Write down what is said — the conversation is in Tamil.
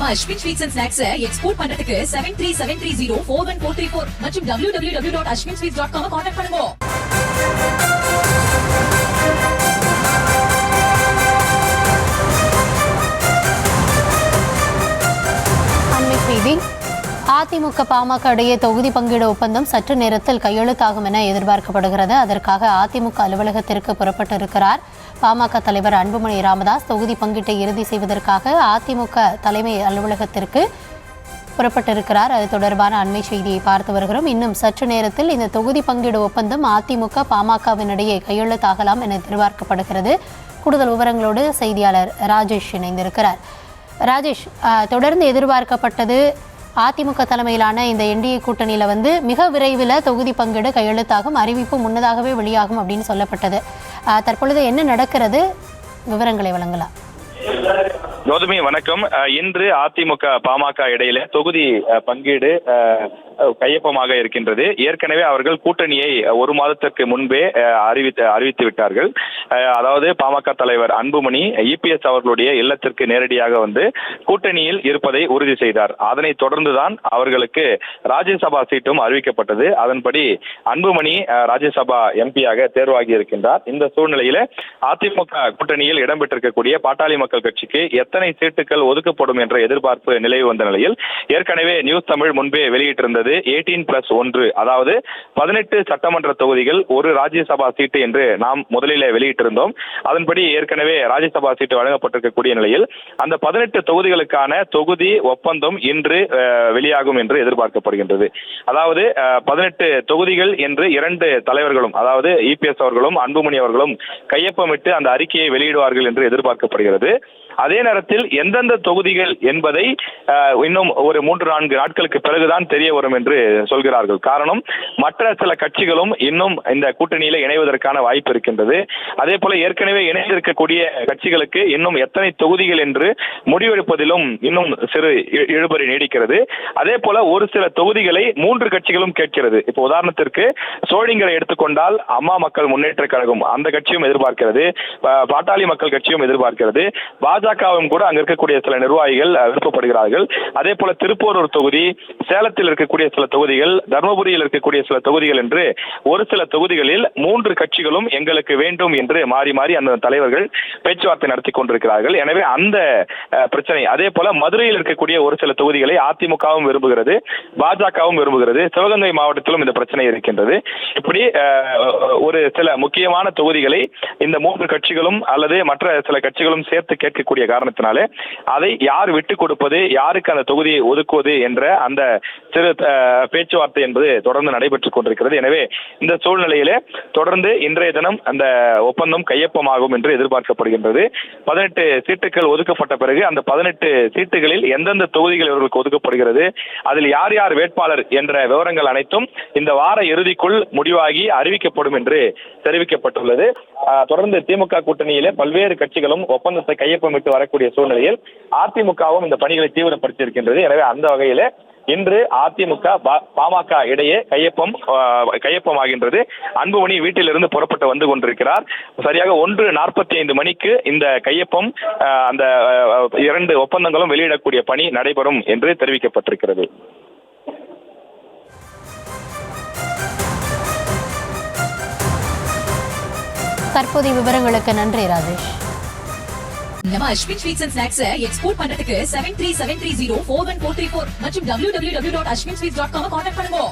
நம்ம Ashwin sweets and snacks export பண்றதுக்கு 7373041434 மற்றும் www.ashwinsweets.com கான்டாக்ட் பண்ணுங்க. அண்மை செய்தி. அதிமுக பாமக இடையே தொகுதி பங்கீடு ஒப்பந்தம் சற்று நேரத்தில் கையெழுத்தாகும் என எதிர்பார்க்கப்படுகிறது. அதற்காக அதிமுக அலுவலகத்திற்கு புறப்பட்டிருக்கிறார் பாமக தலைவர் அன்புமணி ராமதாஸ். தொகுதி பங்கீட்டை இறுதி செய்வதற்காக அதிமுக தலைமை அலுவலகத்திற்கு புறப்பட்டிருக்கிறார். அது தொடர்பான அண்மை செய்தியை பார்த்து வருகிறோம். இன்னும் சற்று நேரத்தில் இந்த தொகுதி பங்கீடு ஒப்பந்தம் அதிமுக பாமகவினிடையே கையெழுத்தாகலாம் என எதிர்பார்க்கப்படுகிறது. கூடுதல் விவரங்களோடு செய்தியாளர் ராஜேஷ் இணைந்திருக்கிறார். ராஜேஷ், தொடர்ந்து எதிர்பார்க்கப்பட்டது அதிமுக தலைமையிலான இந்த என்டிஏ கூட்டணியில் மிக விரைவில் தொகுதி பங்கீடு கையெழுத்தாகும், அறிவிப்பு முன்னதாகவே வெளியாகும் அப்படின்னு சொல்லப்பட்டது. தற்பொழுது என்ன நடக்கிறது, விவரங்களை வழங்கலாம். கௌதமி வணக்கம். இன்று அதிமுக பாமக இடையில தொகுதி பங்கீடு கையொப்பமாக இருக்கின்றது. ஏற்கனவே அவர்கள் கூட்டணியை ஒரு மாதத்திற்கு முன்பே அறிவித்து விட்டார்கள். அதாவது பாமக தலைவர் அன்புமணி இபிஎஸ் அவர்களுடைய இல்லத்திற்கு நேரடியாக வந்து கூட்டணியில் இருப்பதை உறுதி செய்தார். அதனைத் தொடர்ந்துதான் அவர்களுக்கு ராஜ்யசபா சீட்டும் அறிவிக்கப்பட்டது. அதன்படி அன்புமணி ராஜ்யசபா எம்பியாக தேர்வாகி இருக்கின்றார். இந்த சூழ்நிலையில அதிமுக கூட்டணியில் இடம்பெற்றிருக்கக்கூடிய பாட்டாளி மக்கள் கட்சிக்கு எத்தனை சீட்டுகள் ஒதுக்கப்படும் என்ற எதிர்பார்ப்பு நிலவி வந்த நிலையில் ஏற்கனவே நியூஸ் தமிழ் முன்பே வெளியிட்டிருந்தது 18+1, அதாவது 18 சட்டமன்ற தொகுதிகள் ஒரு ராஜ்யசபா சீட்டு என்று நாம் முதலில் வெளியிட்டிருந்தோம். அதன்படி ஏற்கனவே ராஜ்யசபா சீட்டு வழங்கப்பட்டிருக்கக்கூடிய நிலையில் அந்த 18 தொகுதிகளுக்கான தொகுதி ஒப்பந்தம் இன்று வெளியாகும் என்று எதிர்பார்க்கப்படுகின்றது. அதாவது 18 தொகுதிகள் என்று 2 தலைவர்களும், அதாவது இபிஎஸ் அவர்களும் அன்புமணி அவர்களும் கையொப்பமிட்டு அந்த அறிக்கையை வெளியிடுவார்கள் என்று எதிர்பார்க்கப்படுகிறது. அதே நேரத்தில் எந்தெந்த தொகுதிகள் என்பதை இன்னும் ஒரு 3-4 நாட்களுக்கு பிறகுதான் தெரிய வரும் என்று சொல்கிறார்கள். காரணம், மற்ற சில கட்சிகளும் இன்னும் இந்த கூட்டணியில இணைவதற்கான வாய்ப்பு இருக்கின்றது. அதே போல ஏற்கனவே இணைந்திருக்கக்கூடிய கட்சிகளுக்கு இன்னும் எத்தனை தொகுதிகள் என்று முடிவெடுப்பதிலும் இன்னும் சிறு இழுபறி நீடிக்கிறது. அதே போல ஒரு சில தொகுதிகளை 3 கட்சிகளும் கேட்கிறது. இப்போ உதாரணத்திற்கு சோழிங்கரை எடுத்துக்கொண்டால் அம்மா மக்கள் முன்னேற்ற கழகம் அந்த கட்சியும் எதிர்பார்க்கிறது, பாட்டாளி மக்கள் கட்சியும் எதிர்பார்க்கிறது, பாஜகவும் கூட அங்க இருக்கக்கூடிய சில நிர்வாகிகள் விருப்பப்படுகிறார்கள். அதே போல திருப்பூரூர் தொகுதி, சேலத்தில் இருக்கக்கூடிய சில தொகுதிகள், தர்மபுரியில் இருக்கக்கூடிய சில தொகுதிகள் என்று ஒரு சில தொகுதிகளில் 3 கட்சிகளும் எங்களுக்கு வேண்டும் என்று மாறி மாறி அந்த தலைவர்கள் பேச்சுவார்த்தை நடத்தி கொண்டிருக்கிறார்கள். எனவே அந்த பிரச்சனை. அதே போல மதுரையில் இருக்கக்கூடிய ஒரு சில தொகுதிகளை அதிமுகவும் விரும்புகிறது, பாஜகவும் விரும்புகிறது. சிவகங்கை மாவட்டத்திலும் இந்த பிரச்சனை இருக்கின்றது. இப்படி ஒரு சில முக்கியமான தொகுதிகளை இந்த 3 கட்சிகளும் அல்லது மற்ற சில கட்சிகளும் சேர்த்து கேட்கக்கூடிய காரணத்தினாலே அதை யார் விட்டுக் கொடுப்பது, யாருக்கு அந்த தொகுதியை ஒதுக்குவது என்ற அந்த சிறு பேச்சுவார்த்தை என்பது தொடர்ந்து நடைபெற்றுக் கொண்டிருக்கிறது. எனவே இந்த சூழ்நிலையிலே தொடர்ந்து இன்றைய தினம் அந்த ஒப்பந்தம் கையொப்பமாகும் என்று எதிர்பார்க்கப்படுகின்றது. 18 சீட்டுகள் ஒதுக்கப்பட்ட பிறகு அந்த 18 சீட்டுகளில் எந்தெந்த தொகுதிகள் இவர்களுக்கு ஒதுக்கப்படுகிறது, அதில் யார் யார் வேட்பாளர் என்ற விவரங்கள் அனைத்தும் இந்த வார இறுதிக்குள் முடிவாகி அறிவிக்கப்படும் என்று தெரிவிக்கப்பட்டுள்ளது. தொடர்ந்து திமுக கூட்டணியிலே பல்வேறு கட்சிகளும் ஒப்பந்தத்தை கையொப்பமிட்டு வரக்கூடிய சூழ்நிலையில் அதிமுகவும் இந்த பணிகளை தீவிரப்படுத்தி இருக்கின்றது. எனவே அந்த வகையில இன்று அதிமுக பாமக இடையே கையொப்பமாகின்றது. அன்புமணி வீட்டிலிருந்து புறப்பட்டு வந்து கொண்டிருக்கிறார். சரியாக 1:45 மணிக்கு இந்த கையொப்பம், அந்த 2 ஒப்பந்தங்களும் வெளியிடக்கூடிய பணி நடைபெறும் என்று தெரிவிக்கப்பட்டிருக்கிறது. தற்போதைய விவரங்களுக்கு நன்றி ராஜேஷ். நம்ம Ashwin sweets and snacks export பண்றதுக்கு 7373041434 மற்றும் www.ashwinsweets.com கான்டாக்ட் பண்ணுங்க.